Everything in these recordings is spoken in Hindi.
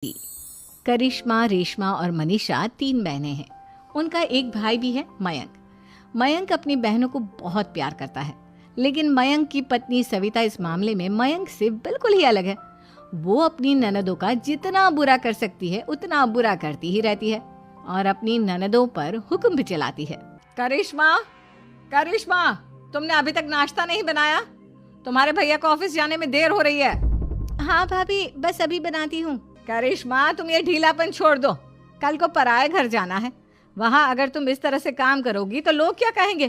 करिश्मा, रेशमा और मनीषा 3 बहनें हैं। उनका एक भाई भी है, मयंक। मयंक अपनी बहनों को बहुत प्यार करता है, लेकिन मयंक की पत्नी सविता इस मामले में मयंक से बिल्कुल ही अलग है। वो अपनी ननदों का जितना बुरा कर सकती है उतना बुरा करती ही रहती है और अपनी ननदों पर हुक्म भी चलाती है। करिश्मा, करिश्मा, तुमने अभी तक नाश्ता नहीं बनाया? तुम्हारे भैया को ऑफिस जाने में देर हो रही है। हाँ भाभी, बस अभी बनाती हूँ। करिश्मा, तुम ये ढीलापन छोड़ दो। कल को पराए घर जाना है। वहाँ अगर तुम इस तरह से काम करोगी तो लोग क्या कहेंगे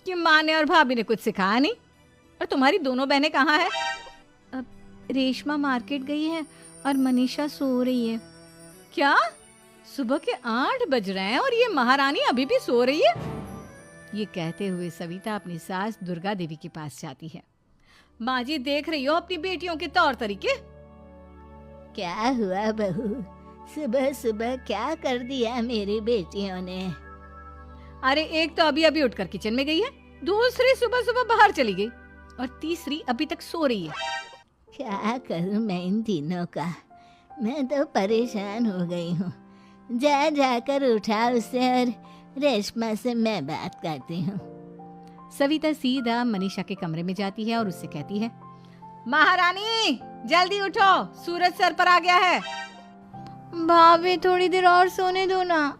कि माँ ने और भाभी ने कुछ सिखाया नहीं। और तुम्हारी दोनों बहनें कहाँ हैं? अब रेशमा मार्केट गई है और मनीषा सो रही है। क्या? सुबह के 8 बज रहे हैं और ये महारानी अभी भी सो रही है? ये कहते हुए सविता अपनी सास दुर्गा देवी के पास जाती है। माँ जी, देख रही हो अपनी बेटियों के तौर तरीके? क्या हुआ बहू, सुबह सुबह क्या कर दिया मेरी बेटियों ने? अरे एक तो अभी अभी उठकर किचन में गई है, दूसरी सुबह सुबह बाहर चली गई और तीसरी अभी तक सो रही है। क्या करूं मैं इन तीनों का, मैं तो परेशान हो गई हूँ। जा जाकर उठा उसे और रेशमा से मैं बात करती हूँ। सविता सीधा मनीषा के कमरे में जाती है और उससे कहती है, महारानी जल्दी उठो, सूरज सर पर आ गया है। भाभी थोड़ी देर और सोने दो ना,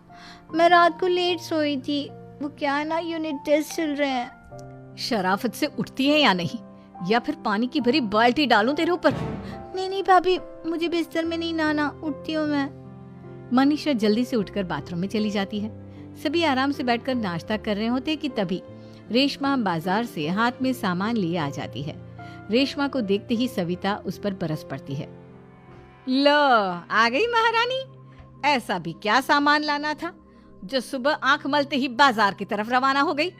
मैं रात को लेट सोई थी। वो क्या ना, यूनिट टेस्ट चल रहे हैं। शराफत से उठती है या नहीं, या फिर पानी की भरी बाल्टी डालूं तेरे ऊपर? नहीं नहीं भाभी, मुझे बिस्तर में नहीं नहाना, उठती हूँ मैं। मनीषा जल्दी से उठकर बाथरूम में चली जाती है। सभी आराम से बैठकर नाश्ता कर रहे होते कि तभी रेशमा बाजार से हाथ में सामान लिए आ जाती है। रेशमा को देखते ही सविता उस पर बरस पड़ती है। लो, आ गई महारानी। ऐसा भी क्या सामान लाना था जो सुबह आंख मलते ही बाजार की तरफ रवाना हो गई?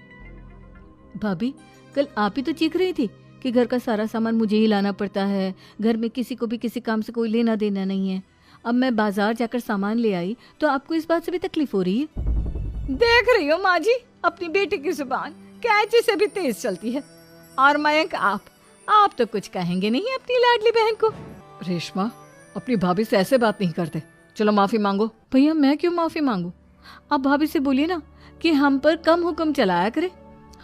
भाभी, कल आप ही तो चीख रही थी कि घर का सारा सामान मुझे ही लाना पड़ता है, घर में किसी को भी किसी काम से कोई लेना देना नहीं है। अब मैं बाजार जाकर सामान ले आई तो आपको इस बात से भी तकलीफ हो रही है? देख रही हो माँ जी, अपनी बेटी की जुबान कैंची से भी तेज चलती है। और मयंक, आप तो कुछ कहेंगे नहीं अपनी लाडली बहन को। रेशमा, अपनी भाभी से ऐसे बात नहीं करते। चलो माफी मांगो। भैया, मैं क्यों माफी मांगू? आप भाभी से बोलिए ना कि हम पर कम हुक्म चलाया करे।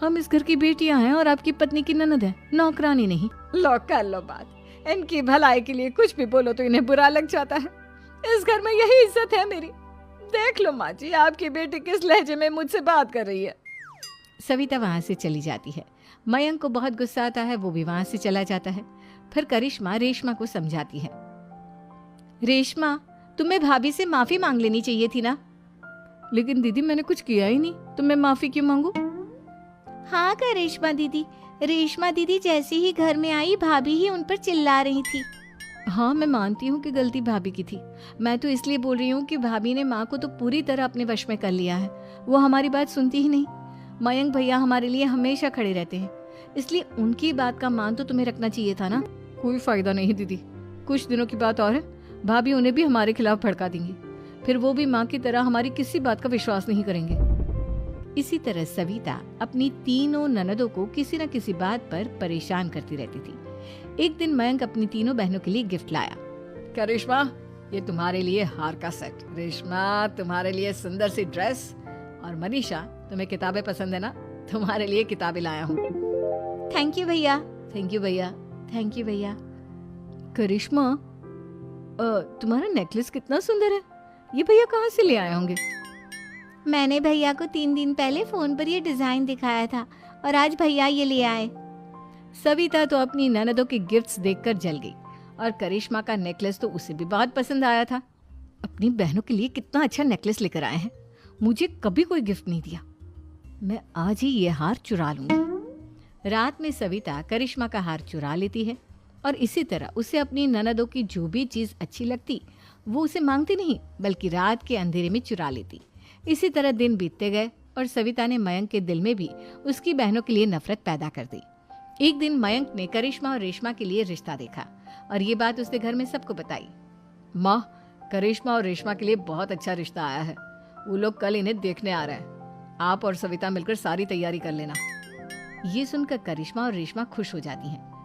हम इस घर की बेटियां हैं और आपकी पत्नी की ननद है, नौकरानी नहीं। लो कर लो बात। इनकी भलाई के लिए कुछ भी बोलो तो इन्हें बुरा लग जाता है। इस घर में यही इज्जत है मेरी। देख लो माँ जी, आपकी बेटी किस लहजे में मुझसे बात कर रही है। सविता वहां से चली जाती है। मयंक को बहुत गुस्सा आता है, वो भी वहां से चला जाता है। फिर करिश्मा रेशमा को समझाती है, रेशमा, तुम्हें भाभी से माफी मांग लेनी चाहिए थी ना। लेकिन दीदी, मैंने कुछ किया ही नहीं, तो मैं माफी क्यों मांगू? हाँ करिश्मा दीदी, रेशमा दीदी जैसे ही घर में आई भाभी ही उन पर चिल्ला रही थी। हाँ, मैं मानती हूँ कि गलती भाभी की थी। मैं तो इसलिए बोल रही हूँ कि भाभी ने माँ को तो पूरी तरह अपने वश में कर लिया है। वो हमारी बात सुनती ही नहीं। मयंक भैया हमारे लिए हमेशा खड़े रहते हैं, इसलिए उनकी बात का मान तो तुम्हें रखना चाहिए था ना। कोई फायदा नहीं दीदी, कुछ दिनों की बात और है, भाभी उन्हें भी हमारे खिलाफ भड़का देंगी। फिर वो भी माँ की तरह हमारी किसी बात का विश्वास नहीं करेंगे। इसी तरह सविता अपनी तीनों ननदों को किसी न किसी बात पर परेशान करती रहती थी। एक दिन मयंक अपनी तीनों बहनों के लिए गिफ्ट लाया। क्या रेशमा, ये तुम्हारे लिए हार का सेट। रेशमा, तुम्हारे लिए सुंदर सी ड्रेस। और मनीषा, तुम्हें किताबें पसंद है ना, तुम्हारे लिए किताबें लाया हूँ। थैंक यू भैया। थैंक यू भैया। थैंक यू भैया। करिश्मा, तुम्हारा नेकलेस कितना सुंदर है, ये भैया कहाँ से ले आए होंगे? मैंने भैया को 3 दिन पहले फोन पर ये डिजाइन दिखाया था और आज भैया ये ले आए। सविता तो अपनी ननदों के गिफ्ट्स देखकर जल गई और करिश्मा का नेकलेस तो उसे भी बहुत पसंद आया था। अपनी बहनों के लिए कितना अच्छा नेकलेस लेकर आए हैं, मुझे कभी कोई गिफ्ट नहीं दिया। मैं आज ही ये हार चुरा लूंगी। रात में सविता करिश्मा का हार चुरा लेती है और इसी तरह उसे अपनी ननदों की जो भी चीज अच्छी लगती वो उसे मांगती नहीं, बल्कि रात के अंधेरे में चुरा लेती। इसी तरह दिन बीतते गए और सविता ने मयंक के दिल में भी उसकी बहनों के लिए नफरत पैदा कर दी। एक दिन मयंक ने करिश्मा और रेशमा के लिए रिश्ता देखा और ये बात उसने घर में सबको बताई। माँ, करिश्मा और रेशमा के लिए बहुत अच्छा रिश्ता आया है, वो लोग कल इन्हें देखने आ रहे हैं। आप और सविता मिलकर सारी तैयारी कर लेना। ये सुनकर करिश्मा और रेशमा खुश हो जाती हैं।